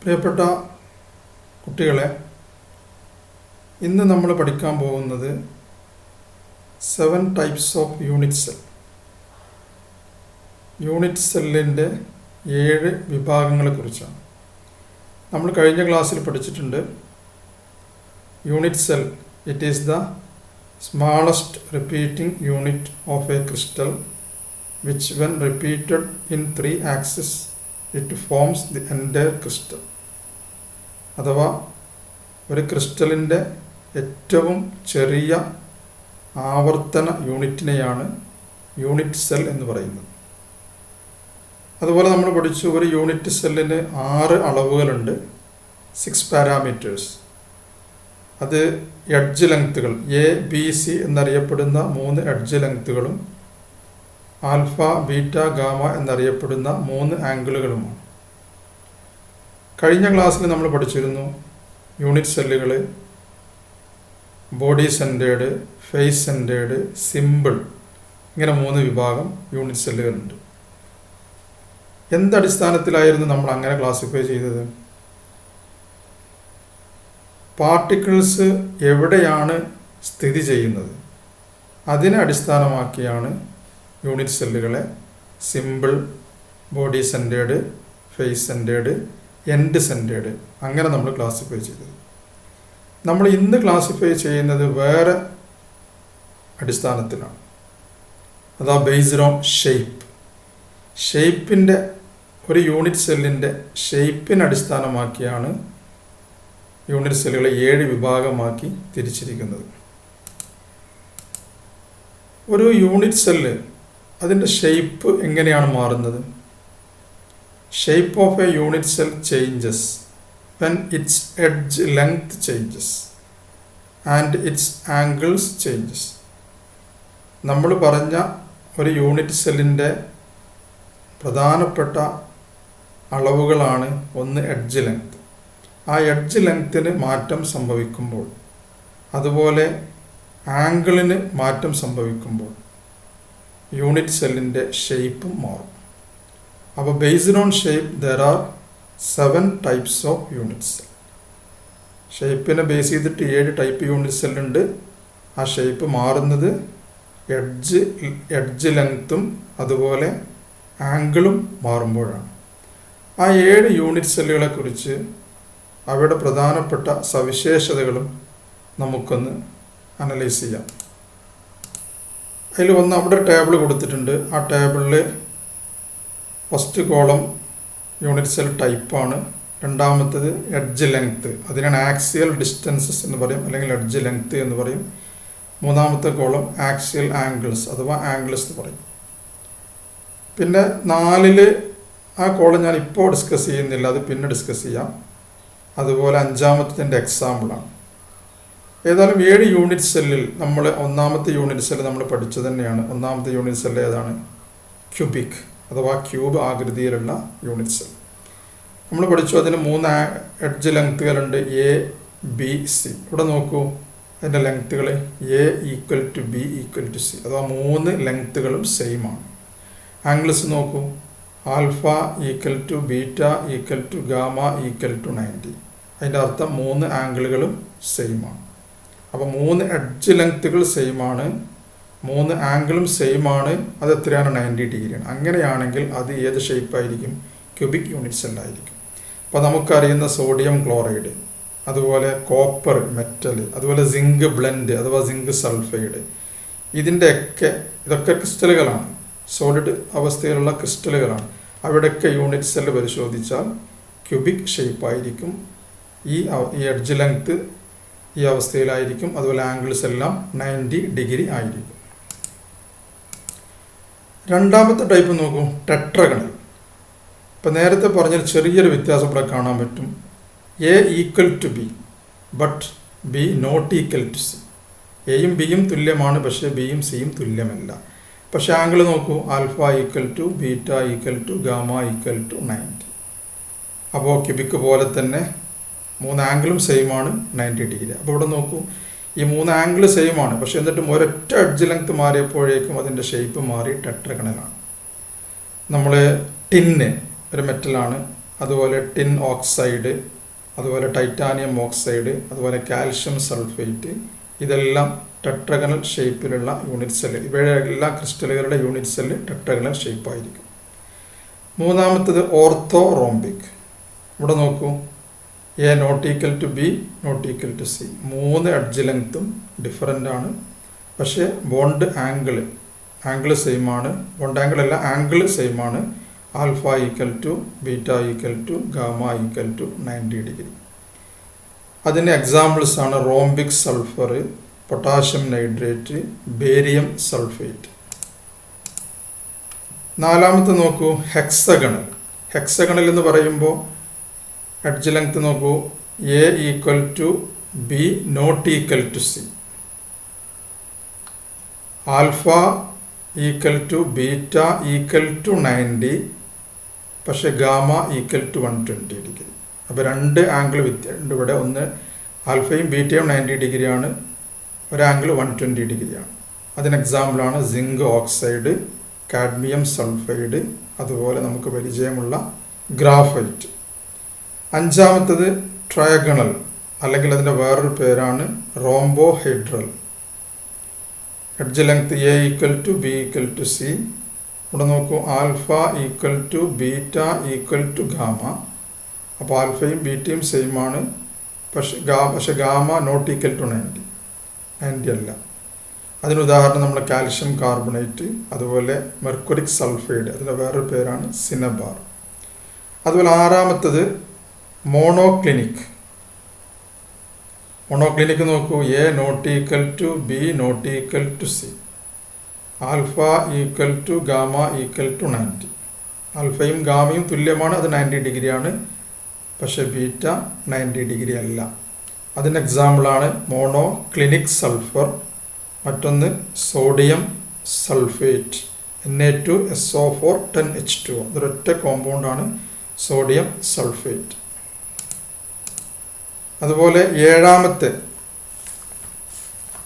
പ്രിയപ്പെട്ട കുട്ടികളെ, ഇന്ന് നമ്മൾ പഠിക്കാൻ പോകുന്നത് 7 types of unit cell. Unit സെല്ലിൻ്റെ 7 വിഭാഗങ്ങളെക്കുറിച്ചാണ്. നമ്മൾ കഴിഞ്ഞ ക്ലാസ്സിൽ പഠിച്ചിട്ടുണ്ട്. Unit cell, it is the smallest repeating unit of a crystal which when repeated in 3 axes it forms the entire crystal. അഥവാ ഒരു ക്രിസ്റ്റലിൻ്റെ ഏറ്റവും ചെറിയ ആവർത്തന യൂണിറ്റിനെയാണ് യൂണിറ്റ് സെൽ എന്ന് പറയുന്നത്. അതുപോലെ നമ്മൾ പഠിച്ചു, ഒരു യൂണിറ്റ് സെല്ലിന് 6 അളവുകളുണ്ട്, 6 പാരാമീറ്റേഴ്സ്. അത് എഡ്ജ് ലെങ്ത്തുകൾ, ABC എന്നറിയപ്പെടുന്ന 3 എഡ്ജ് ലെങ്ത്തുകളും ആൽഫ, ബീറ്റ, ഗാമ എന്നറിയപ്പെടുന്ന 3 ആംഗിളുകളുമാണ്. കഴിഞ്ഞ ക്ലാസ്സിൽ നമ്മൾ പഠിച്ചിരുന്നു യൂണിറ്റ് സെല്ലുകൾ body centred, face centred, simple, ഇങ്ങനെ 3 വിഭാഗം യൂണിറ്റ് സെല്ലുകളുണ്ട്. എന്തടിസ്ഥാനത്തിലായിരുന്നു നമ്മൾ അങ്ങനെ ക്ലാസിഫൈ ചെയ്തത്? പാർട്ടിക്കിൾസ് എവിടെയാണ് സ്ഥിതി ചെയ്യുന്നത് അതിനെ അടിസ്ഥാനമാക്കിയാണ് യൂണിറ്റ് സെല്ലുകളെ simple, body centred, face centred, end centred അങ്ങനെ നമ്മൾ ക്ലാസിഫൈ ചെയ്തത്. നമ്മൾ ഇന്ന് ക്ലാസിഫൈ ചെയ്യുന്നത് വേറെ അടിസ്ഥാനത്തിലാണ്. അതാ ബേസ്ഡ് ഓൺ ഷേപ്പിൻ്റെ, ഒരു യൂണിറ്റ് സെല്ലിൻ്റെ ഷേപ്പിനെ അടിസ്ഥാനമാക്കിയാണ് യൂണിറ്റ് സെല്ലുകളെ 7 വിഭാഗമാക്കി തിരിച്ചിരിക്കുന്നത്. ഒരു യൂണിറ്റ് സെല്ല് അതിൻ്റെ ഷേപ്പ് എങ്ങനെയാണ് മാറുന്നത്? Shape of A unit cell changes when it's edge length changes and it's angles changes. നമ്മൾ പറഞ്ഞ ഒരു യൂണിറ്റ് സെല്ലിൻ്റെ പ്രധാനപ്പെട്ട അളവുകളാണ് ഒന്ന് എഡ്ജ് ലെങ്ത്. ആ എഡ്ജ് ലെങ്ത്തിന് മാറ്റം സംഭവിക്കുമ്പോൾ, അതുപോലെ ആംഗിളിന് മാറ്റം സംഭവിക്കുമ്പോൾ യൂണിറ്റ് സെല്ലിൻ്റെ ഷേപ്പും മാറും. അപ്പോൾ based on shape there are 7 types of unit cell. ഷേപ്പിനെ ബേസ് ചെയ്തിട്ട് 7 ടൈപ്പ് യൂണിറ്റ് സെല്ലുണ്ട്. ആ ഷേപ്പ് മാറുന്നത് എഡ്ജ് ലെങ്ത്തും അതുപോലെ ആംഗിളും മാറുമ്പോഴാണ്. ആ 7 യൂണിറ്റ് സെല്ലുകളെ കുറിച്ച് അവയുടെ പ്രധാനപ്പെട്ട സവിശേഷതകളും നമുക്കൊന്ന് അനലൈസ് ചെയ്യാം. അതിൽ ഒന്ന്, അവിടെ ടേബിൾ കൊടുത്തിട്ടുണ്ട്. ആ ടേബിളിൽ ഫസ്റ്റ് കോളം യൂണിറ്റ് സെൽ ടൈപ്പാണ്. രണ്ടാമത്തത് എഡ്ജ് ലെങ്ത്ത്, അതിനാണ് ആക്സിയൽ ഡിസ്റ്റൻസസ് എന്ന് പറയും, അല്ലെങ്കിൽ എഡ്ജ് ലെങ്ത്ത് എന്ന് പറയും. മൂന്നാമത്തെ കോളം ആക്സിയൽ ആംഗിൾസ് അഥവാ ആംഗിൾസ് എന്ന് പറയും. പിന്നെ 4 ആ കോളം ഞാൻ ഇപ്പോൾ ഡിസ്കസ് ചെയ്യുന്നില്ല, അത് പിന്നെ ഡിസ്കസ് ചെയ്യാം. അതുപോലെ 5-ാമത്തതിൻ്റെ എക്സാമ്പിളാണ്. ഏതായാലും 7 യൂണിറ്റ് സെല്ലിൽ നമ്മൾ ഒന്നാമത്തെ യൂണിറ്റ് സെല്ല് നമ്മൾ പഠിച്ചു തന്നെയാണ്. ഒന്നാമത്തെ യൂണിറ്റ് സെല്ല് ഏതാണ്? ക്യൂബിക് അഥവാ ക്യൂബ് ആകൃതിയിലുള്ള യൂണിറ്റ് സെൽ നമ്മൾ പഠിച്ചു. അതിന് 3 എഡ്ജ് ലെങ്ത്തുകളുണ്ട്, ABC. ഇവിടെ നോക്കൂ, അതിൻ്റെ ലെങ്ത്തുകൾ A=B=C, അഥവാ 3 ലെങ്ത്തുകളും സെയിം ആണ്. ആംഗിൾസ് നോക്കൂ, ആൽഫ =β=γ =90. അതിൻ്റെ അർത്ഥം 3 ആംഗിളുകളും സെയിം ആണ്. അപ്പോൾ 3 എഡ്ജ് ലെങ്ത്തുകൾ സെയിം ആണ്, 3 ആംഗിളും സെയിം ആണ്. അത് എത്രയാണ്? 90 ഡിഗ്രിയാണ്. അങ്ങനെയാണെങ്കിൽ അത് ഏത് ഷേപ്പായിരിക്കും? Cubic unit സെല്ലായിരിക്കും. അപ്പോൾ നമുക്കറിയുന്ന സോഡിയം ക്ലോറൈഡ്, അതുപോലെ കോപ്പർ മെറ്റൽ, അതുപോലെ സിങ്ക് ബ്ലെൻഡ് അഥവാ സിങ്ക് സൾഫൈഡ്, ഇതൊക്കെ ക്രിസ്റ്റലുകളാണ്, സോളിഡ് അവസ്ഥയിലുള്ള ക്രിസ്റ്റലുകളാണ്. അവിടെയൊക്കെ യൂണിറ്റ് സെല്ല് പരിശോധിച്ചാൽ ക്യൂബിക് ഷേപ്പായിരിക്കും. ഈ എഡ്ജ് ലെങ്ത്ത് ഈ അവസ്ഥയിലായിരിക്കും. അതുപോലെ ആംഗിൾസ് എല്ലാം 90 ഡിഗ്രി ആയിരിക്കും. രണ്ടാമത്തെ ടൈപ്പ് നോക്കൂ, ടെട്രഗണൽ. ഇപ്പം നേരത്തെ പറഞ്ഞൊരു ചെറിയൊരു വ്യത്യാസം ഇവിടെ കാണാൻ പറ്റും. A=B but B=C. എയും ബിയും തുല്യമാണ്, പക്ഷേ ബിയും സിയും തുല്യമല്ല. പക്ഷേ ആംഗിൾ നോക്കൂ, ആൽഫ =β=γ=90. അപ്പോൾ ക്യൂബിക് പോലെ തന്നെ 3 ആംഗിളും സെയിം ആണ്, 90 ഡിഗ്രി. അപ്പോൾ ഇവിടെ നോക്കൂ, ഈ 3 ആംഗിൾ സെയിം ആണ്, പക്ഷേ എന്നിട്ടും ഒരൊറ്റ എഡ്ജ് ലെങ്ത് മാറിയപ്പോഴേക്കും അതിൻ്റെ ഷേപ്പ് മാറി ടെട്രഗണലാണ്. നമ്മൾ ടിന്ന് ഒരു മെറ്റലാണ്, അതുപോലെ ടിൻ ഓക്സൈഡ്, അതുപോലെ ടൈറ്റാനിയം ഓക്സൈഡ്, അതുപോലെ കാൽഷ്യം സൾഫേറ്റ്, ഇതെല്ലാം ടെട്രഗണൽ ഷേപ്പിലുള്ള യൂണിറ്റ് സെല്ല്. ഇവയുടെ എല്ലാ ക്രിസ്റ്റലുകളുടെ യൂണിറ്റ് സെല്ല് ടെട്രഗണൽ ഷേപ്പായിരിക്കും. മൂന്നാമത്തത് ഓർത്തോ റോംബിക്. ഇവിടെ നോക്കൂ, A not equal to B not equal to C. 3 edge ലെങ്ത്തും ഡിഫറൻ്റ് ആണ്, പക്ഷേ ബോണ്ട് ആംഗിൾ സെയിം ആണ്. ബോണ്ട് ആംഗിൾ അല്ല, ആംഗിൾ സെയിം ആണ്. Alpha equal to beta equal to gamma equal to 90 degree. അതിന് എക്സാമ്പിൾസ് ആണ് rhombic sulphur, potassium nitrate, barium sulphate. നാലാമത്തെ നോക്കൂ, ഹെക്സഗണൽ. ഹെക്സഗണൽ എന്ന് പറയുമ്പോൾ എഡ്ജ് ലെങ്ത് നോക്കൂ, A equal to B not equal to C, alpha equal to beta equal to 90, പക്ഷേ gamma equal to 120 degree. അപ്പോൾ 2 angle വ്യത്യാസമുണ്ട് ഇവിടെ. ഒന്ന് ആൽഫയും ബീറ്റയും 90 ഡിഗ്രിയാണ്, ഒരു ആംഗിൾ 120 ഡിഗ്രിയാണ്. അതിന് എക്സാമ്പിളാണ് സിങ്ക് ഓക്സൈഡ്, കാഡ്മിയം സൾഫൈഡ്, അതുപോലെ നമുക്ക് പരിചയമുള്ള ഗ്രാഫൈറ്റ്. അഞ്ചാമത്തത് ട്രയഗണൽ, അല്ലെങ്കിൽ അതിൻ്റെ വേറൊരു പേരാണ് rhombohedral. Edge length A equal to B equal to C. ഇവിടെ നോക്കൂ, alpha equal to beta equal to gamma. അപ്പോൾ ആൽഫയും ബീറ്റയും സെയിം ആണ്, പക്ഷെ ഗാമ നോട്ട് ഈക്വൽ ടു 90 അല്ല. അതിനുദാഹരണം നമ്മൾ കാൽഷ്യം കാർബണേറ്റ്, അതുപോലെ മെർക്കുറിക് സൾഫൈഡ്, അതിൻ്റെ വേറൊരു പേരാണ് സിനബാർ. അതുപോലെ ആറാമത്തത് മോണോക്ലിനിക്. മോണോക്ലിനിക് നോക്കൂ, A not equal to B not equal to C, alpha equal to gamma equal to 90. ആൽഫയും ഗാമയും തുല്യമാണ്, അത് 90 ഡിഗ്രിയാണ്, പക്ഷെ ബീറ്റ 90 ഡിഗ്രി അല്ല. അതിന് എക്സാമ്പിളാണ് മോണോക്ലിനിക് സൾഫർ, മറ്റൊന്ന് സോഡിയം സൾഫേറ്റ്, Na2SO4 10H2O. ഇതൊരൊറ്റ കോമ്പൗണ്ടാണ് സോഡിയം സൾഫേറ്റ്. അതുപോലെ ഏഴാമത്തെ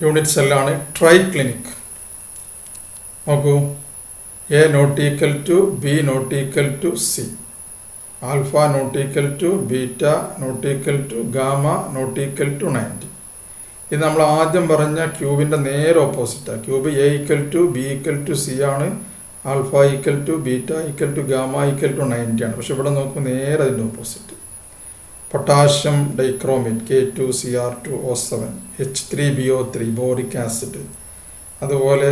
യൂണിറ്റ് സെല്ലാണ് ട്രൈക്ലിനിക്. നോക്കൂ, A not equal to B not equal to C, alpha not equal to beta not equal to gamma not equal to 90. ഇത് നമ്മൾ ആദ്യം പറഞ്ഞ ക്യൂബിൻ്റെ നേരെ ഓപ്പോസിറ്റാണ്. Cube a equal to B equal to c ആണ്, alpha equal to beta equal to gamma equal to 90 ആണ്. പക്ഷെ ഇവിടെ നോക്കുമ്പോൾ നേരെ അതിൻ്റെ opposite. Potassium dichromate K2Cr2O7, H3BO3 boric acid, അതുപോലെ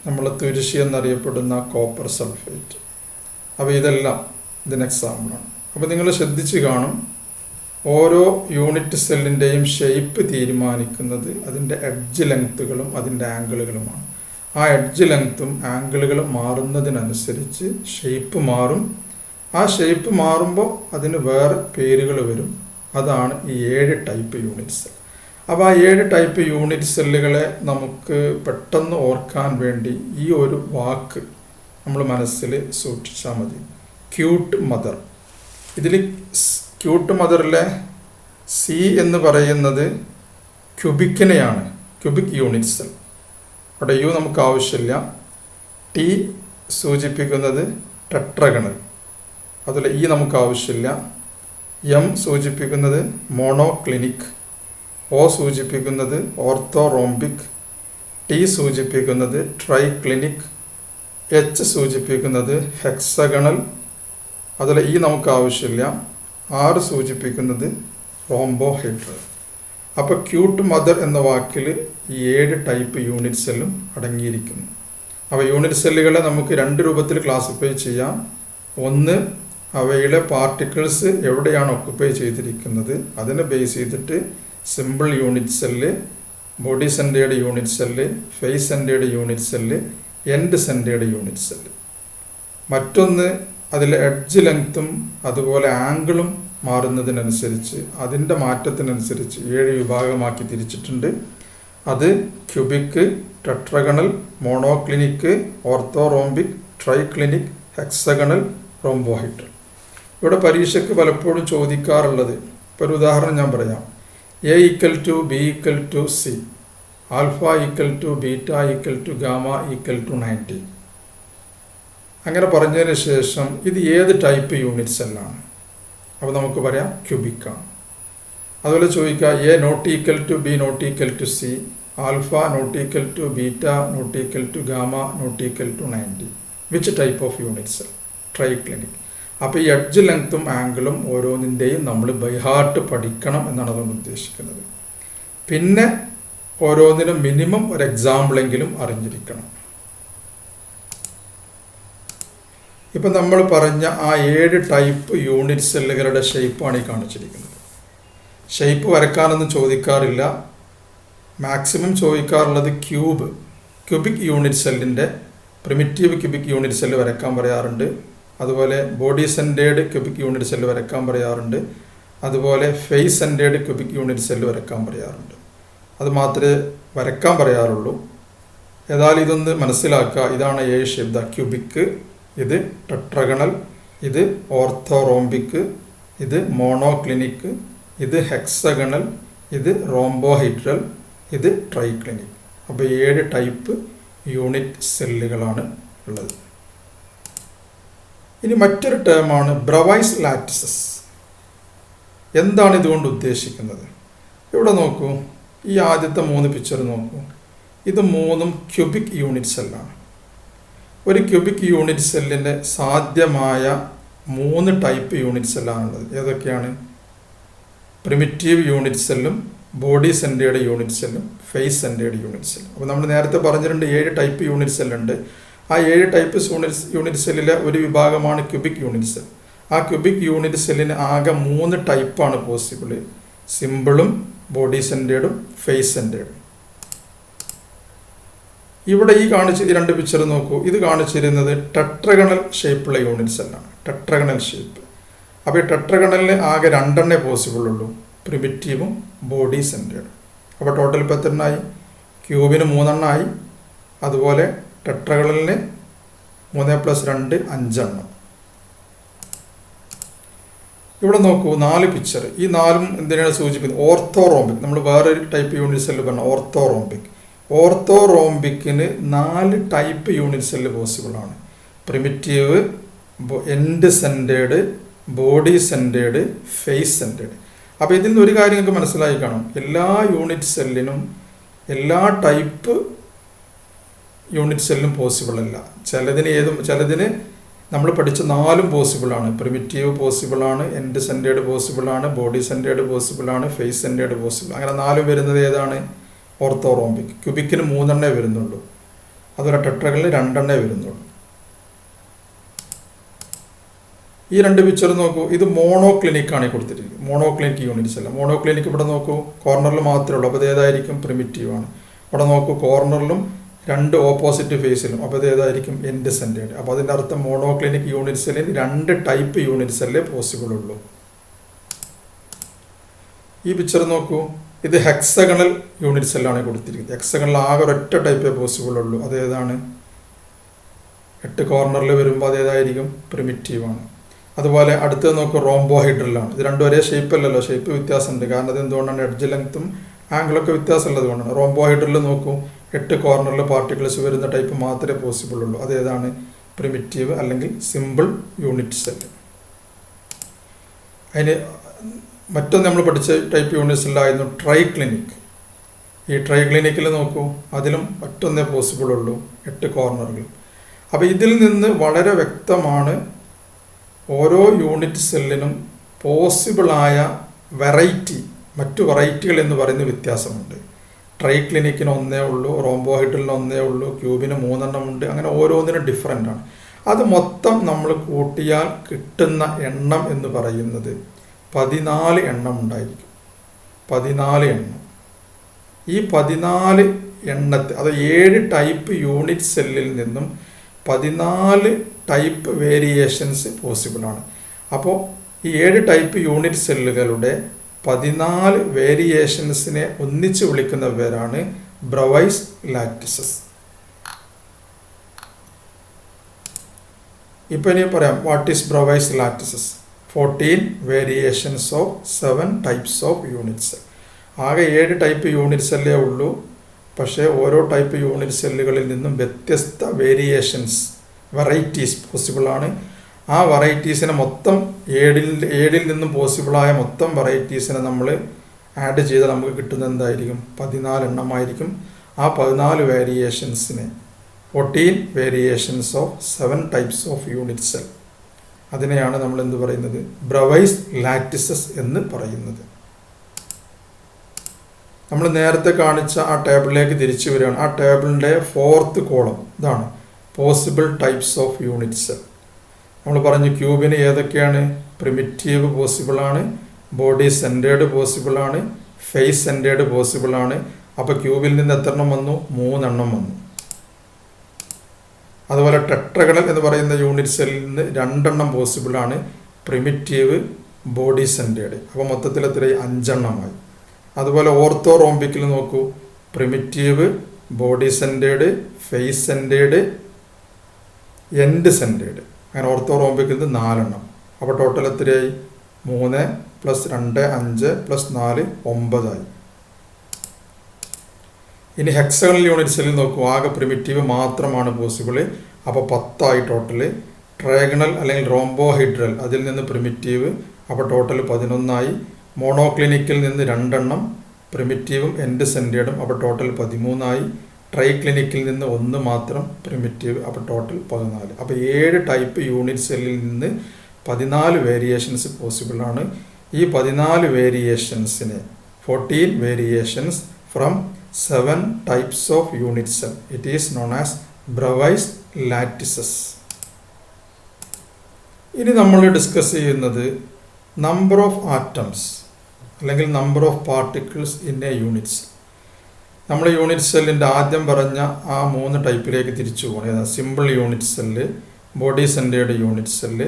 നമ്മൾ തുരിശി എന്നറിയപ്പെടുന്ന കോപ്പർ സൾഫേറ്റ്. അപ്പോൾ ഇതെല്ലാം ഇതിന് എക്സാമ്പിളാണ്. അപ്പോൾ നിങ്ങൾ ശ്രദ്ധിച്ച് കാണും, ഓരോ യൂണിറ്റ് സെല്ലിൻ്റെയും ഷേപ്പ് തീരുമാനിക്കുന്നത് അതിൻ്റെ എഡ്ജ് ലെങ്ത്തുകളും അതിൻ്റെ ആംഗിളുകളുമാണ്. ആ എഡ്ജ് ലെങ്ത്തും ആംഗിളുകളും മാറുന്നതിനനുസരിച്ച് ഷേപ്പ് മാറും. ആ ഷേപ്പ് മാറുമ്പോൾ അതിന് വേറെ പേരുകൾ വരും. അതാണ് ഈ 7 ടൈപ്പ് യൂണിറ്റ് സെൽ. അപ്പോൾ ആ 7 ടൈപ്പ് യൂണിറ്റ് സെല്ലുകളെ നമുക്ക് പെട്ടെന്ന് ഓർക്കാൻ വേണ്ടി ഈ ഒരു വാക്ക് നമ്മൾ മനസ്സിൽ സൂക്ഷിച്ചാൽ മതി, ക്യൂട്ട് മദർ. ഇതിൽ ക്യൂട്ട് മദറിലെ സി എന്ന് പറയുന്നത് ക്യൂബിക്കിനെയാണ്, ക്യൂബിക് യൂണിറ്റ് സെൽ. അവിടെ യു നമുക്ക് ആവശ്യമില്ല. ടി സൂചിപ്പിക്കുന്നത് ടെട്രഗണൽ, അതുപോലെ ഇ നമുക്ക് ആവശ്യമില്ല. എം സൂചിപ്പിക്കുന്നത് മോണോക്ലിനിക്, ഒ സൂചിപ്പിക്കുന്നത് ഓർത്തോറോംബിക്, ടി സൂചിപ്പിക്കുന്നത് ട്രൈക്ലിനിക്, എച്ച് സൂചിപ്പിക്കുന്നത് ഹെക്സഗണൽ, അതുപോലെ ഇ നമുക്ക് ആവശ്യമില്ല. ആർ സൂചിപ്പിക്കുന്നത് റോംബോഹെഡ്രൽ. അപ്പോൾ ക്യൂട്ട് മദർ എന്ന വാക്കിൽ ഈ 7 ടൈപ്പ് യൂണിറ്റ് സെല്ലും അടങ്ങിയിരിക്കുന്നു. അപ്പോൾ യൂണിറ്റ് സെല്ലുകളെ നമുക്ക് 2 രൂപത്തിൽ ക്ലാസിഫൈ ചെയ്യാം. ഒന്ന്, അവയുടെ പാർട്ടിക്കിൾസ് എവിടെയാണ് ഒക്കുപ്പൈ ചെയ്തിരിക്കുന്നത് അതിനെ ബേസ് ചെയ്തിട്ട് simple unit cell, body centred unit cell, face centred unit cell, end centred unit cell. മറ്റൊന്ന്, അതിലെ എഡ്ജ് ലെങ്ത്തും അതുപോലെ ആംഗിളും മാറുന്നതിനനുസരിച്ച് അതിൻ്റെ മാറ്റത്തിനനുസരിച്ച് 7 വിഭാഗമാക്കി തിരിച്ചിട്ടുണ്ട്. അത് cubic, tetragonal, monoclinic, orthorhombic, triclinic, hexagonal, rhombohedral. ഇവിടെ പരീക്ഷയ്ക്ക് പലപ്പോഴും ചോദിക്കാറുള്ളത്, ഇപ്പോൾ ഒരു ഉദാഹരണം ഞാൻ പറയാം. A equal to B equal to C, alpha equal to beta equal to gamma equal to 90. അങ്ങനെ പറഞ്ഞതിന് ശേഷം ഇത് ഏത് ടൈപ്പ് യൂണിറ്റ് സെല്ലാണ്? അപ്പോൾ നമുക്ക് പറയാം ക്യൂബിക്കാണ്. അതുപോലെ ചോദിക്കുക A not equal to B not equal to C, alpha not equal to beta not equal to gamma not equal to 90, which type of unit cell? Triclinic. അപ്പോൾ ഈ എഡ്ജ് ലെങ്ത്തും ആംഗിളും ഓരോന്നിൻ്റെയും നമ്മൾ ബൈ ഹാർട്ട് പഠിക്കണം എന്നാണ് അതുകൊണ്ട് ഉദ്ദേശിക്കുന്നത്. പിന്നെ ഓരോന്നിനും മിനിമം ഒരു എക്സാമ്പിളെങ്കിലും അറിഞ്ഞിരിക്കണം. ഇപ്പം നമ്മൾ പറഞ്ഞ ആ 7 ടൈപ്പ് യൂണിറ്റ് സെല്ലുകളുടെ ഷേപ്പാണ് ഈ കാണിച്ചിരിക്കുന്നത്. ഷേപ്പ് വരക്കാനൊന്നും ചോദിക്കാറില്ല. മാക്സിമം ചോദിക്കാറുള്ളത് ക്യൂബിക് യൂണിറ്റ് സെല്ലിൻ്റെ പ്രിമിറ്റീവ് ക്യൂബിക് യൂണിറ്റ് സെല്ല് വരക്കാൻ പറയാറുണ്ട്. അതുപോലെ body centred cubic unit cell വരക്കാൻ പറയാറുണ്ട്. അതുപോലെ face centred cubic unit cell വരക്കാൻ പറയാറുണ്ട്. അത് മാത്രമേ വരക്കാൻ പറയാറുള്ളൂ. ഏതായാലും ഇതൊന്ന് മനസ്സിലാക്കുക. ഇതാണ് 7 ഷേപ്പ്. ക്യൂബിക്ക്, ഇത് ടെട്രഗണൽ, ഇത് ഓർത്തോറോംബിക്, ഇത് മോണോക്ലിനിക്, ഇത് ഹെക്സഗണൽ, ഇത് റോംബോഹൈഡ്രൽ, ഇത് ട്രൈക്ലിനിക്. അപ്പോൾ 7 ടൈപ്പ് യൂണിറ്റ് സെല്ലുകളാണ് ഉള്ളത്. ഇനി മറ്റൊരു ടേമാണ് ബ്രവൈസ് ലാറ്റിസസ്. എന്താണ് ഇതുകൊണ്ട് ഉദ്ദേശിക്കുന്നത്? ഇവിടെ നോക്കൂ, ഈ ആദ്യത്തെ 3 പിക്ചർ നോക്കൂ. ഇത് 3ഉം ക്യൂബിക് യൂണിറ്റ് സെല്ലാണ്. ഒരു ക്യൂബിക് യൂണിറ്റ് സെല്ലിൻ്റെ സാധ്യമായ 3 ടൈപ്പ് യൂണിറ്റ് സെല്ലാണുള്ളത്. ഏതൊക്കെയാണ്? പ്രിമിറ്റീവ് യൂണിറ്റ് സെല്ലും, ബോഡി സെൻറ്റേഡ് യൂണിറ്റ് സെല്ലും, ഫേസ് സെൻറ്റേഡ് യൂണിറ്റ് സെല്ലും. അപ്പോൾ നമ്മൾ നേരത്തെ പറഞ്ഞിട്ടുണ്ട് 7 ടൈപ്പ് യൂണിറ്റ് സെല്ലുണ്ട്. ആ 7 ടൈപ്പ് യൂണിറ്റ് സെല്ലിലെ ഒരു വിഭാഗമാണ് ക്യൂബിക് യൂണിറ്റ് സെൽ. ആ ക്യൂബിക് യൂണിറ്റ് സെല്ലിന് ആകെ 3 ടൈപ്പാണ് പോസിബിൾ: സിമ്പിളും, ബോഡി സെൻറ്റേഡും, ഫേസ് സെൻറ്റേഡും. ഇവിടെ ഈ 2 പിക്ചർ നോക്കൂ. ഇത് കാണിച്ചിരുന്നത് ടെട്രഗണൽ ഷേപ്പുള്ള യൂണിറ്റ് സെല്ലാണ്. Tetragonal shape. അപ്പോൾ ഈ ടെട്രഗണലിന് ആകെ 2 പോസിബിൾ ഉള്ളൂ: പ്രിമിറ്റീവും ബോഡി സെൻറ്റേഡും. അപ്പോൾ ടോട്ടൽ ഇപ്പോൾ എത്രണ്ണായി? ക്യൂബിന് 3 ആയി. അതുപോലെ ടെട്രഗണലിന് 3 + 2 5. ഇവിടെ നോക്കൂ 4 പിക്ചർ. ഈ 4ഉം എന്തിനാണ് സൂചിപ്പിക്കുന്നത്? ഓർത്തോറോംബിക്. നമ്മൾ വേറൊരു ടൈപ്പ് യൂണിറ്റ് സെല്ല് പറഞ്ഞു, ഓർത്തോറോംബിക്. ഓർത്തോറോംബിക്കിന് 4 ടൈപ്പ് യൂണിറ്റ് സെല്ല് പോസിബിളാണ്: primitive, end centred, body centred, face centred. അപ്പോൾ ഇതിൽ നിന്ന് ഒരു കാര്യം നിങ്ങൾക്ക് മനസ്സിലായി കാണും. എല്ലാ യൂണിറ്റ് സെല്ലിനും എല്ലാ ടൈപ്പ് യൂണിറ്റ് സെല്ലും പോസിബിൾ അല്ല. ചിലതിന് നമ്മൾ പഠിച്ച 4ഉം പോസിബിളാണ്. പ്രിമിറ്റീവ് പോസിബിളാണ്, എൻഡ് സെൻറ്റേഡ് പോസിബിളാണ്, ബോഡി സെൻറ്റേഡ് പോസിബിളാണ്, ഫേസ് സെൻറ്റേഡ് പോസിബിൾ. അങ്ങനെ 4ഉം വരുന്നത് ഏതാണ്? ഓർത്തോറോംബിക്. ക്യൂബിക്കിന് 3 വരുന്നുള്ളൂ. അതുപോലെ ടെട്രഗണലിന് 2 വരുന്നുള്ളൂ. ഈ 2 പിക്ചർ നോക്കൂ. ഇത് മോണോക്ലിനിക്കാണ് കൊടുത്തിരിക്കുന്നത്. Monoclinic unit sella. മോണോക്ലിനിക്ക് ഇവിടെ നോക്കൂ, കോർണറിൽ മാത്രമേ ഉള്ളൂ. അപ്പോൾ ഇത് ഏതായിരിക്കും? പ്രിമിറ്റീവാണ്. ഇവിടെ നോക്കൂ, കോർണറിലും 2 ഓപ്പോസിറ്റ് ഫേസിലും. അപ്പോൾ ഇത് ഏതായിരിക്കും? End centred. അപ്പോൾ അതിൻ്റെ അർത്ഥം മോണോക്ലിനിക് യൂണിറ്റ് സെല്ലിന് 2 ടൈപ്പ് യൂണിറ്റ് സെല്ലേ പോസിബിൾ ഉള്ളൂ. ഈ പിക്ചർ നോക്കൂ. ഇത് ഹെക്സഗണൽ യൂണിറ്റ് സെല്ലാണ് കൊടുത്തിരിക്കുന്നത്. ഹെക്സഗണൽ ആകെ ഒരൊറ്റ ടൈപ്പേ പോസിബിൾ ഉള്ളൂ. അതേതാണ്? 8 കോർണറിൽ വരുമ്പോൾ അതേതായിരിക്കും? പ്രിമിറ്റീവാണ്. അതുപോലെ അടുത്തത് നോക്കൂ, റോംബോഹൈഡ്രലാണ്. ഇത് 2 ഒരേ ഷേപ്പ് അല്ലല്ലോ, ഷേപ്പ് വ്യത്യാസമുണ്ട്. കാരണം അത് എന്തുകൊണ്ടാണ്? എഡ്ജ് ലെങ്ത്തും ആംഗിളൊക്കെ വ്യത്യാസമുള്ളത് കൊണ്ടാണ്. റോംബോഹൈഡ്രൽ നോക്കൂ, 8 കോർണറിൽ പാർട്ടിക്കിൾസ് വരുന്ന ടൈപ്പ് മാത്രമേ പോസിബിൾ ഉള്ളൂ. അതേതാണ്? പ്രിമിറ്റീവ് അല്ലെങ്കിൽ സിമ്പിൾ യൂണിറ്റ് സെല്ല്. അതിന് മറ്റൊന്ന് നമ്മൾ പഠിച്ച ടൈപ്പ് യൂണിറ്റ് സെല്ലായിരുന്നു ട്രൈക്ലിനിക്. ഈ ട്രൈക്ലിനിക്കിൽ നോക്കൂ, അതിലും മറ്റൊന്നേ പോസിബിൾ ഉള്ളൂ: 8 കോർണറുകൾ. അപ്പോൾ ഇതിൽ നിന്ന് വളരെ വ്യക്തമാണ് ഓരോ യൂണിറ്റ് സെല്ലിനും പോസിബിളായ വെറൈറ്റി, മറ്റു വെറൈറ്റികൾ എന്ന് പറയുന്ന വ്യത്യാസമുണ്ട്. ട്രൈക്ലിനിക്കിന് 1 ഉള്ളൂ, റോംബോഹൈഡ്രലിന് 1 ഉള്ളൂ, ക്യൂബിന് 3 ഉണ്ട്. അങ്ങനെ ഓരോന്നിനും ഡിഫറൻ്റാണ്. അത് മൊത്തം നമ്മൾ കൂട്ടിയാൽ കിട്ടുന്ന എണ്ണം എന്ന് പറയുന്നത് 14 എണ്ണം ഉണ്ടായിരിക്കും. 14 എണ്ണം. ഈ 14 എണ്ണത്തെ, അത് 7 ടൈപ്പ് യൂണിറ്റ് സെല്ലിൽ നിന്നും 14 ടൈപ്പ് വേരിയേഷൻസ് പോസിബിളാണ്. അപ്പോൾ ഈ 7 ടൈപ്പ് യൂണിറ്റ് സെല്ലുകളുടെ 14 വേരിയേഷൻസിനെ ഒന്നിച്ച് വിളിക്കുന്ന പേരാണ് ബ്രവൈസ് ലാറ്റിസസ്. ഇപ്പോൾ ഇനി പറയാം, what is Bravais lattices? 14 variations of 7 types of unit cell. ആകെ 7 ടൈപ്പ് യൂണിറ്റ് സെല്ലേ ഉള്ളൂ. പക്ഷേ ഓരോ ടൈപ്പ് യൂണിറ്റ് സെല്ലുകളിൽ നിന്നും വ്യത്യസ്ത വേരിയേഷൻസ്, വെറൈറ്റീസ് പോസിബിളാണ്. ആ വെറൈറ്റീസിനെ മൊത്തം ഏഴിൽ നിന്നും പോസിബിളായ മൊത്തം വെറൈറ്റീസിനെ നമ്മൾ ആഡ് ചെയ്താൽ നമുക്ക് കിട്ടുന്നത് എന്തായിരിക്കും? 14 എണ്ണമായിരിക്കും. ആ 14 വേരിയേഷൻസിന് 14 variations of 7 types of unit cell, അതിനെയാണ് നമ്മൾ എന്ത് പറയുന്നത്? ബ്രവൈസ് ലാറ്റിസസ് എന്ന് പറയുന്നത്. നമ്മൾ നേരത്തെ കാണിച്ച ആ ടേബിളിലേക്ക് തിരിച്ചു വരികയാണ്. ആ ടേബിളിൻ്റെ 4th കോളം ഇതാണ്, possible types of unit cell. നമ്മൾ പറഞ്ഞു ക്യൂബിന് ഏതൊക്കെയാണ്? പ്രിമിറ്റീവ് പോസിബിളാണ്, ബോഡി സെൻറ്റേർഡ് പോസിബിളാണ്, ഫേസ് സെൻറ്റേർഡ് പോസിബിളാണ്. അപ്പോൾ ക്യൂബിൽ നിന്ന് എത്ര എണ്ണം വന്നു? 3 എണ്ണം വന്നു. അതുപോലെ ടെട്രഗണൽ എന്ന് പറയുന്ന യൂണിറ്റ് സെല്ലിൽ നിന്ന് 2 എണ്ണം പോസിബിളാണ്, പ്രിമിറ്റീവ്, ബോഡി സെൻറ്റേർഡ്. അപ്പോൾ മൊത്തത്തിൽ എത്രയായി? 5 എണ്ണമായി. അതുപോലെ ഓർത്തോ റോംബിക്കിൽ നോക്കൂ, primitive, body centred, face centred, end centred. അങ്ങനെ ഓർത്തോ റോംബിക്കിൽ നിന്ന് 4 എണ്ണം. അപ്പോൾ ടോട്ടൽ എത്രയായി? 3 + 2 5 + 4 9 ആയി. ഇനി ഹെക്സഗണൽ യൂണിറ്റ് സെല്ലിൽ നോക്കൂ, ആകെ പ്രിമിറ്റീവ് മാത്രമാണ് പോസിബിൾ. അപ്പോൾ 10 ആയി ടോട്ടൽ. ട്രയഗണൽ അല്ലെങ്കിൽ റോംബോഹൈഡ്രൽ അതിൽ നിന്ന് പ്രിമിറ്റീവ്, അപ്പോൾ ടോട്ടൽ 11 ആയി. മോണോക്ലിനിക്കിൽ നിന്ന് 2 എണ്ണം, പ്രിമിറ്റീവും എൻഡ് സെൻറ്റേർഡും, അപ്പോൾ ടോട്ടൽ 13 ആയി. ട്രൈക്ലിനിക്കിൽ നിന്ന് 1 മാത്രം പ്രിമിറ്റീവ്, അപ്പോൾ ടോട്ടൽ 14. അപ്പോൾ 7 ടൈപ്പ് യൂണിറ്റ് സെല്ലിൽ നിന്ന് 14 വേരിയേഷൻസ് പോസിബിളാണ്. ഈ 14 വേരിയേഷൻസിന് 14 variations from 7 types of unit cell. It is known as Bravais lattices. ഇനി നമ്മൾ ഡിസ്കസ് ചെയ്യുന്നത് നമ്പർ ഓഫ് ആറ്റംസ് അല്ലെങ്കിൽ number of particles in a unit cell. നമ്മൾ യൂണിറ്റ് സെല്ലിൻ്റെ ആദ്യം പറഞ്ഞ ആ 3 ടൈപ്പിലേക്ക് തിരിച്ചു പോകണം. Simple unit cell, body centred unit cell,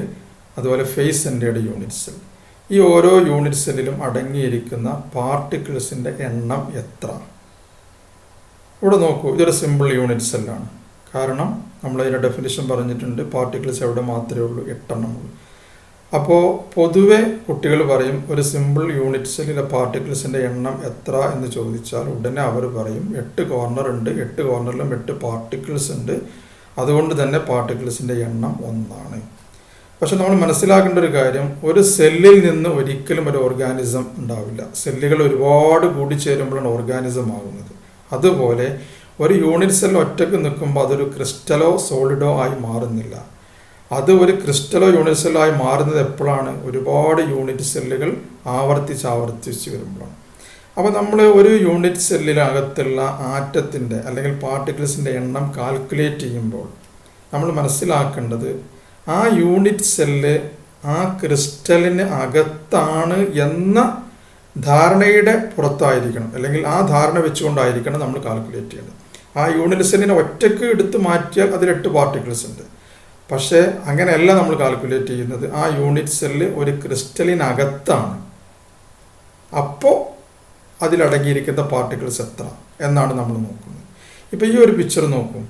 അതുപോലെ ഫേസ് സെൻറ്റേർഡ് യൂണിറ്റ് സെൽ. ഈ ഓരോ യൂണിറ്റ് സെല്ലിലും അടങ്ങിയിരിക്കുന്ന പാർട്ടിക്കിൾസിൻ്റെ എണ്ണം എത്ര? ഇവിടെ നോക്കൂ, ഇതൊരു സിമ്പിൾ യൂണിറ്റ് സെല്ലാണ്. കാരണം നമ്മളതിൻ്റെ ഡെഫിനിഷൻ പറഞ്ഞിട്ടുണ്ട്, പാർട്ടിക്കിൾസ് എവിടെ മാത്രമേ ഉള്ളൂ? 8 എണ്ണം ഉള്ളൂ. അപ്പോൾ പൊതുവെ കുട്ടികൾ പറയും ഒരു സിമ്പിൾ യൂണിറ്റ് സെല്ലിലെ പാർട്ടിക്കിൾസിൻ്റെ എണ്ണം എത്ര എന്ന് ചോദിച്ചാൽ ഉടനെ അവർ പറയും 8 കോർണർ ഉണ്ട്, 8 കോർണറിലും 8 പാർട്ടിക്കിൾസ് ഉണ്ട്, അതുകൊണ്ട് തന്നെ പാർട്ടിക്കിൾസിൻ്റെ എണ്ണം 1 പക്ഷെ നമ്മൾ മനസ്സിലാക്കേണ്ട ഒരു കാര്യം, ഒരു സെല്ലിൽ നിന്ന് ഒരിക്കലും ഒരു ഓർഗാനിസം ഉണ്ടാവില്ല. സെല്ലുകൾ ഒരുപാട് കൂടിച്ചേരുമ്പോഴാണ് ഓർഗാനിസം ആകുന്നത്. അതുപോലെ ഒരു യൂണിറ്റ് സെൽ ഒറ്റക്ക് നിൽക്കുമ്പോൾ അതൊരു ക്രിസ്റ്റലോ സോളിഡോ ആയി മാറുന്നില്ല. അത് ഒരു ക്രിസ്റ്റലോ യൂണിറ്റ് സെല്ലായി മാറുന്നത് എപ്പോഴാണ്? ഒരുപാട് യൂണിറ്റ് സെല്ലുകൾ ആവർത്തിച്ച് വരുമ്പോഴാണ്. അപ്പോൾ നമ്മൾ ഒരു യൂണിറ്റ് സെല്ലിനകത്തുള്ള ആറ്റത്തിൻ്റെ അല്ലെങ്കിൽ പാർട്ടിക്കിൾസിൻ്റെ എണ്ണം കാൽക്കുലേറ്റ് ചെയ്യുമ്പോൾ നമ്മൾ മനസ്സിലാക്കേണ്ടത് ആ യൂണിറ്റ് സെല്ല് ആ ക്രിസ്റ്റലിന് അകത്താണ് എന്ന ധാരണയുടെ പുറത്തായിരിക്കണം, അല്ലെങ്കിൽ ആ ധാരണ വെച്ചുകൊണ്ടായിരിക്കണം നമ്മൾ കാൽക്കുലേറ്റ് ചെയ്യേണ്ടത്. ആ യൂണിറ്റ് സെല്ലിനെ ഒറ്റയ്ക്ക് എടുത്ത് മാറ്റിയാൽ അതിൽ 8 പാർട്ടിക്കിൾസ് ഉണ്ട്. പക്ഷേ അങ്ങനെയല്ല നമ്മൾ കാൽക്കുലേറ്റ് ചെയ്യുന്നത്. ആ യൂണിറ്റ് സെല്ല് ഒരു ക്രിസ്റ്റലിനകത്താണ്, അപ്പോൾ അതിലടങ്ങിയിരിക്കുന്ന പാർട്ടിക്കിൾസ് എത്ര എന്നാണ് നമ്മൾ നോക്കുന്നത്. ഇപ്പോൾ ഈ ഒരു പിക്ചർ നോക്കും.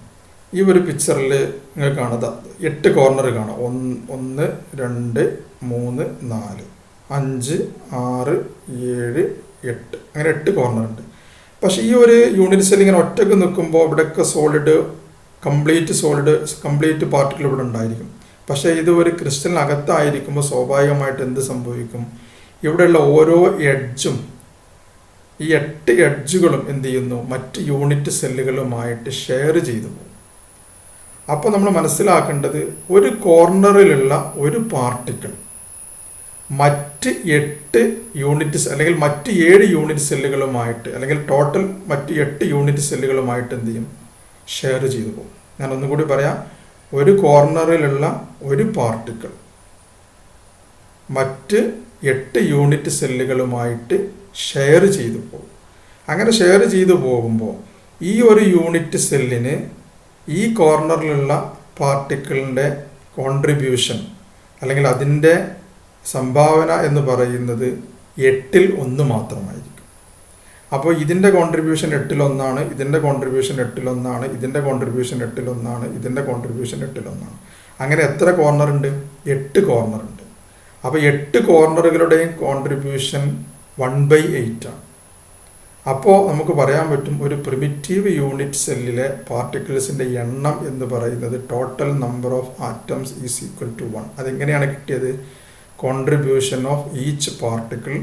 ഈ ഒരു പിക്ചറിൽ നിങ്ങൾ കാണുക 8 കോർണർ കാണാം. 1 2 3 4 5 6 7 8 അങ്ങനെ 8 കോർണർ ഉണ്ട്. പക്ഷേ ഈ ഒരു യൂണിറ്റ് സെൽ ഇങ്ങനെ ഒറ്റക്ക് നിൽക്കുമ്പോൾ ഇവിടെയൊക്കെ കംപ്ലീറ്റ് പാർട്ടിക്കിൾ ഇവിടെ ഉണ്ടായിരിക്കും. പക്ഷേ ഇത് ഒരു ക്രിസ്റ്റലിനകത്തായിരിക്കുമ്പോൾ സ്വാഭാവികമായിട്ട് എന്ത് സംഭവിക്കും? ഇവിടെയുള്ള ഓരോ എഡ്ജും, ഈ 8 എഡ്ജുകളും എന്ത് ചെയ്യുന്നു? മറ്റ് യൂണിറ്റ് സെല്ലുകളുമായിട്ട് ഷെയർ ചെയ്തു പോകും. അപ്പോൾ നമ്മൾ മനസ്സിലാക്കേണ്ടത് ഒരു കോർണറിലുള്ള ഒരു പാർട്ടിക്കിൾ മറ്റ് 8 യൂണിറ്റ് അല്ലെങ്കിൽ മറ്റ് 7 യൂണിറ്റ് സെല്ലുകളുമായിട്ട് അല്ലെങ്കിൽ ടോട്ടൽ മറ്റ് 8 യൂണിറ്റ് സെല്ലുകളുമായിട്ട് എന്ത് ചെയ്യും? ഷെയർ ചെയ്തു പോകും. ഞാൻ ഒന്നുകൂടി പറയാം. ഒരു കോർണറിലുള്ള ഒരു പാർട്ടിക്കിൾ മറ്റ് 8 യൂണിറ്റ് സെല്ലുകളുമായിട്ട് ഷെയർ ചെയ്തു പോകും. അങ്ങനെ ഷെയർ ചെയ്തു പോകുമ്പോൾ ഈ ഒരു യൂണിറ്റ് സെല്ലിന് ഈ കോർണറിലുള്ള പാർട്ടിക്കിളിൻ്റെ കോൺട്രിബ്യൂഷൻ അല്ലെങ്കിൽ അതിൻ്റെ സംഭാവന എന്ന് പറയുന്നത് 8ൽ 1 മാത്രമായിരിക്കും. അപ്പോൾ ഇതിൻ്റെ കോൺട്രിബ്യൂഷൻ 8ൽ 1, ഇതിൻ്റെ കോൺട്രിബ്യൂഷൻ 8ൽ 1, ഇതിൻ്റെ കോൺട്രിബ്യൂഷൻ 8ൽ 1, ഇതിൻ്റെ കോൺട്രിബ്യൂഷൻ 8ൽ 1. അങ്ങനെ എത്ര കോർണർ ഉണ്ട്? 8 കോർണർ ഉണ്ട്. അപ്പോൾ 8 കോർണറുകളുടെയും കോൺട്രിബ്യൂഷൻ 1/8 ആണ്. അപ്പോൾ നമുക്ക് പറയാൻ പറ്റും ഒരു പ്രിമിറ്റീവ് യൂണിറ്റ് സെല്ലിലെ പാർട്ടിക്കിൾസിൻ്റെ എണ്ണം എന്ന് പറയുന്നത് total number of atoms is equal to 1. അതെങ്ങനെയാണ് കിട്ടിയത്? Contribution of each particle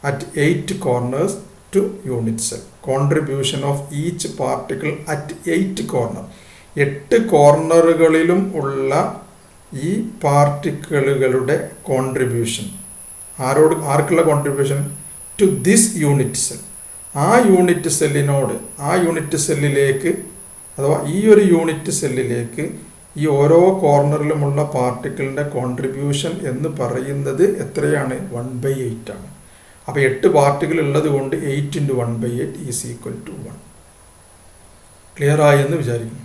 at 8 corners to unit cell. Contribution of each particle at 8 corner, 8 കോർണറുകളിലും ഉള്ള ഈ പാർട്ടിക്കിളുകളുടെ കോൺട്രിബ്യൂഷൻ. ആർക്കുള്ള contribution? To this unit cell. ആ യൂണിറ്റ് സെല്ലിനോട്, ആ യൂണിറ്റ് സെല്ലിലേക്ക്, അഥവാ ഈ ഒരു യൂണിറ്റ് സെല്ലിലേക്ക് ഈ ഓരോ കോർണറിലുമുള്ള പാർട്ടിക്കിളിൻ്റെ കോൺട്രിബ്യൂഷൻ എന്ന് പറയുന്നത് എത്രയാണ്? 1/8 ആണ്. അപ്പോൾ 8 പാർട്ടിക്കിൾ ഉള്ളത് കൊണ്ട് 8 × 1/8 ഈസ് ഈക്വൽ ടു 1. ക്ലിയർ ആയി എന്ന് വിചാരിക്കുന്നു.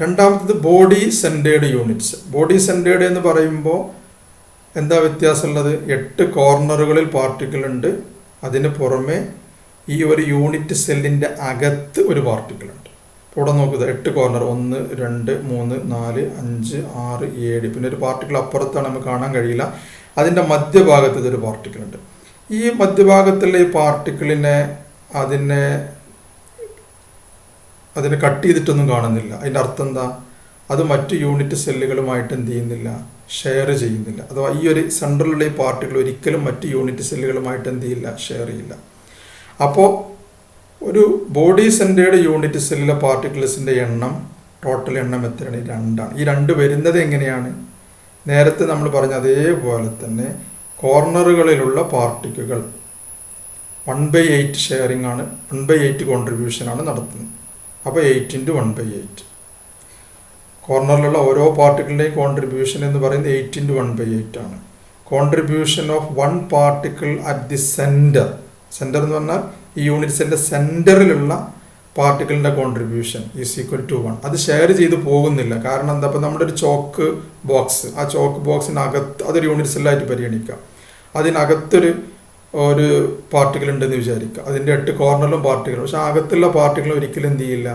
രണ്ടാമത്തത് body centred units. Body centred എന്ന് പറയുമ്പോൾ എന്താ വ്യത്യാസമുള്ളത്? 8 കോർണറുകളിൽ പാർട്ടിക്കിൾ ഉണ്ട്. അതിന് പുറമെ ഈ ഒരു യൂണിറ്റ് സെല്ലിൻ്റെ അകത്ത് ഒരു പാർട്ടിക്കിൾ ഉണ്ട്. ഇപ്പോൾ ഇവിടെ നോക്കുക, 8 കോർണർ, 1 2 3 4 5 6 7, പിന്നെ ഒരു പാർട്ടിക്കിൾ അപ്പുറത്താണ്, നമുക്ക് കാണാൻ കഴിയില്ല. അതിൻ്റെ മധ്യഭാഗത്ത് ഇതൊരു പാർട്ടിക്കിൾ ഉണ്ട്. ഈ മധ്യഭാഗത്തുള്ള ഈ പാർട്ടിക്കിളിനെ അതിനെ കട്ട് ചെയ്തിട്ടൊന്നും കാണുന്നില്ല. അതിൻ്റെ അർത്ഥം എന്താ? അത് മറ്റു യൂണിറ്റ് സെല്ലുകളുമായിട്ട് എന്ത് ചെയ്യുന്നില്ല? ഷെയർ ചെയ്യുന്നില്ല. അഥവാ ഈ ഒരു സെൻട്രലുള്ള ഈ പാർട്ടിക്കിൾ ഒരിക്കലും മറ്റ് യൂണിറ്റ് സെല്ലുകളുമായിട്ട് എന്ത് ചെയ്യില്ല? ഷെയർ ചെയ്യില്ല. അപ്പോൾ ഒരു ബോഡി സെൻറ്റേർഡ് യൂണിറ്റ് സെല്ലിലെ പാർട്ടിക്കിൾസിൻ്റെ എണ്ണം, ടോട്ടൽ എണ്ണം എത്രയാണ്? 2 ആണ്. ഈ 2 വരുന്നത് എങ്ങനെയാണ്? നേരത്തെ നമ്മൾ പറഞ്ഞ അതേപോലെ തന്നെ കോർണറുകളിലുള്ള പാർട്ടിക്കിളുകൾ 1/8 ഷെയറിംഗ് ആണ്, 1/8 കോൺട്രിബ്യൂഷനാണ് നടത്തുന്നത്. അപ്പോൾ 8 × 1/8. കോർണറിലുള്ള ഓരോ പാർട്ടിക്കിളിൻ്റെയും കോൺട്രിബ്യൂഷൻ എന്ന് പറയുന്നത് 8 × 1/8 ആണ്. Contribution of 1 particle at the centre. Centre എന്ന് പറഞ്ഞാൽ ഈ യൂണിറ്റ് സെല്ലിൻ്റെ സെൻറ്ററിലുള്ള പാർട്ടിക്കിളിൻ്റെ കോൺട്രിബ്യൂഷൻ ഈസ് ഈക്വൽ ടു 1. അത് ഷെയർ ചെയ്ത് പോകുന്നില്ല. കാരണം എന്താ? അപ്പോൾ നമ്മുടെ ഒരു ചോക്ക് ബോക്സ്, ആ ചോക്ക് ബോക്സിനകത്ത് അതൊരു യൂണിറ്റ് സെല്ലായിട്ട് പരിഗണിക്കാം. അതിനകത്തൊരു പാർട്ടിക്കിൾ ഉണ്ടെന്ന് വിചാരിക്കുക. അതിൻ്റെ 8 കോർണറിലും പാർട്ടിക്കിൾ, പക്ഷേ അകത്തുള്ള പാർട്ടിക്കിൾ ഒരിക്കലും എന്ത് ചെയ്യില്ല?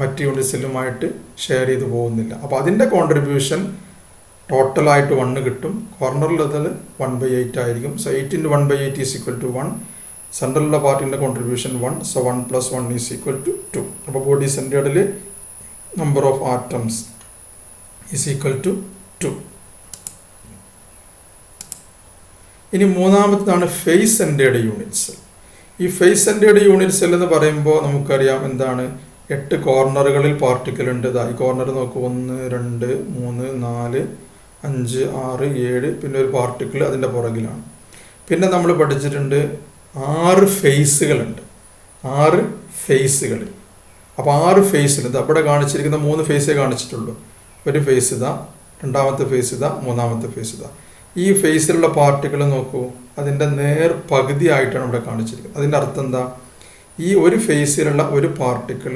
മറ്റ് യൂണിറ്റ് സെല്ലുമായിട്ട് ഷെയർ ചെയ്ത് പോകുന്നില്ല. അപ്പോൾ അതിൻ്റെ കോൺട്രിബ്യൂഷൻ ടോട്ടലായിട്ട് 1 കിട്ടും. കോർണറിലത് 1/8 ആയിരിക്കും. So 8 × 1/8 is equal to 1. സെൻട്രലുള്ള പാർട്ടിൻ്റെ contribution 1. So 1 + 1 is equal to 2. അപ്പോൾ ബോഡി സെൻറ്റേർഡിൽ number of atoms is equal to 2. ഇനി മൂന്നാമത്തേതാണ് ഫേസ് സെൻറ്റേർഡ് യൂണിറ്റ് സെൽ. ഈ ഫേസ് സെൻറ്റേർഡ് യൂണിറ്റ് സെൽ എന്ന് പറയുമ്പോൾ നമുക്കറിയാം എന്താണ്? 8 കോർണറുകളിൽ പാർട്ടിക്കിൾ ഉണ്ട്. ഈ കോർണർ നോക്കൂ, 1 2 3 4 5 6 7, പിന്നെ ഒരു പാർട്ടിക്കിൾ അതിൻ്റെ പുറകിലാണ്. പിന്നെ നമ്മൾ പഠിച്ചിട്ടുണ്ട് 6 ഫേസുകളുണ്ട്. 6 ഫേസുകൾ. അപ്പോൾ 6 ഫേസിൽ അവിടെ കാണിച്ചിരിക്കുന്ന 3 ഫേസേ കാണിച്ചിട്ടുള്ളൂ. ഒരു ഫേസ് ഇതാ, രണ്ടാമത്തെ ഫേസ് ഇതാ, മൂന്നാമത്തെ ഫേസ് ഇതാ. ഈ ഫേസിലുള്ള പാർട്ടിക്കിൾ നോക്കൂ, അതിൻ്റെ നേർ പകുതി ആയിട്ടാണ് ഇവിടെ കാണിച്ചിരിക്കുന്നത്. അതിൻ്റെ അർത്ഥം എന്താ? ഈ ഒരു ഫേസിലുള്ള ഒരു പാർട്ടിക്കിൾ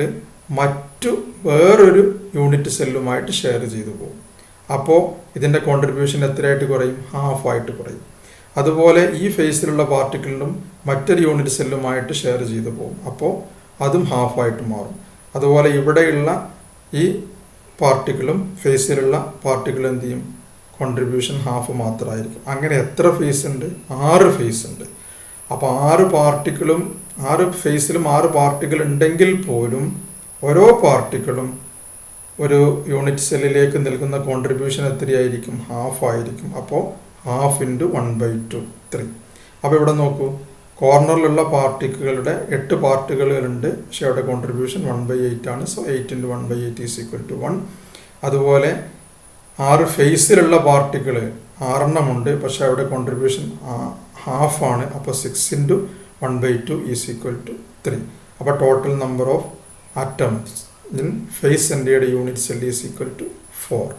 മറ്റു വേറൊരു യൂണിറ്റ് സെല്ലുമായിട്ട് ഷെയർ ചെയ്തു പോകും. അപ്പോൾ ഇതിൻ്റെ കോൺട്രിബ്യൂഷൻ എത്രയായിട്ട് കുറയും? ഹാഫായിട്ട് കുറയും. അതുപോലെ ഈ ഫേസിലുള്ള പാർട്ടിക്കിളിനും മറ്റൊരു യൂണിറ്റ് സെല്ലുമായിട്ട് ഷെയർ ചെയ്തു പോകും. അപ്പോൾ അതും ഹാഫായിട്ട് മാറും. അതുപോലെ ഇവിടെയുള്ള ഈ പാർട്ടിക്കിളും ഫേസിലുള്ള പാർട്ടിക്കിൾ എന്ത് ചെയ്യും? കോൺട്രിബ്യൂഷൻ ഹാഫ് മാത്രമായിരിക്കും. അങ്ങനെ എത്ര ഫേസ് ഉണ്ട്? 6 ഫേസ് ഉണ്ട്. അപ്പോൾ 6 പാർട്ടിക്കിളും 6 ഫേസിലും 6 പാർട്ടിക്കിൾ ഉണ്ടെങ്കിൽ പോലും ഓരോ പാർട്ടിക്കിളും ഒരു യൂണിറ്റ് സെല്ലിലേക്ക് നൽകുന്ന കോൺട്രിബ്യൂഷൻ എത്രയായിരിക്കും? ഹാഫായിരിക്കും. അപ്പോൾ ഹാഫ് × 1/2 3. അപ്പോൾ ഇവിടെ നോക്കൂ, കോർണറിലുള്ള പാർട്ടിക്കിളുടെ 8 പാർട്ടിക്കിളുകളുണ്ട്, പക്ഷേ അവിടെ കോൺട്രിബ്യൂഷൻ 1/8 ആണ്. So 8 × 1/8 is equal to 1. അതുപോലെ 6 ഫേസിലുള്ള പാർട്ടിക്കിൾ 6 എണ്ണമുണ്ട്, പക്ഷേ അവിടെ കോൺട്രിബ്യൂഷൻ ഹാഫാണ്. അപ്പോൾ 6 × 1/2 ഈസ് ഈക്വൽ ടു 3. അപ്പോൾ total number of atoms in face centred unit cell is equal to 4.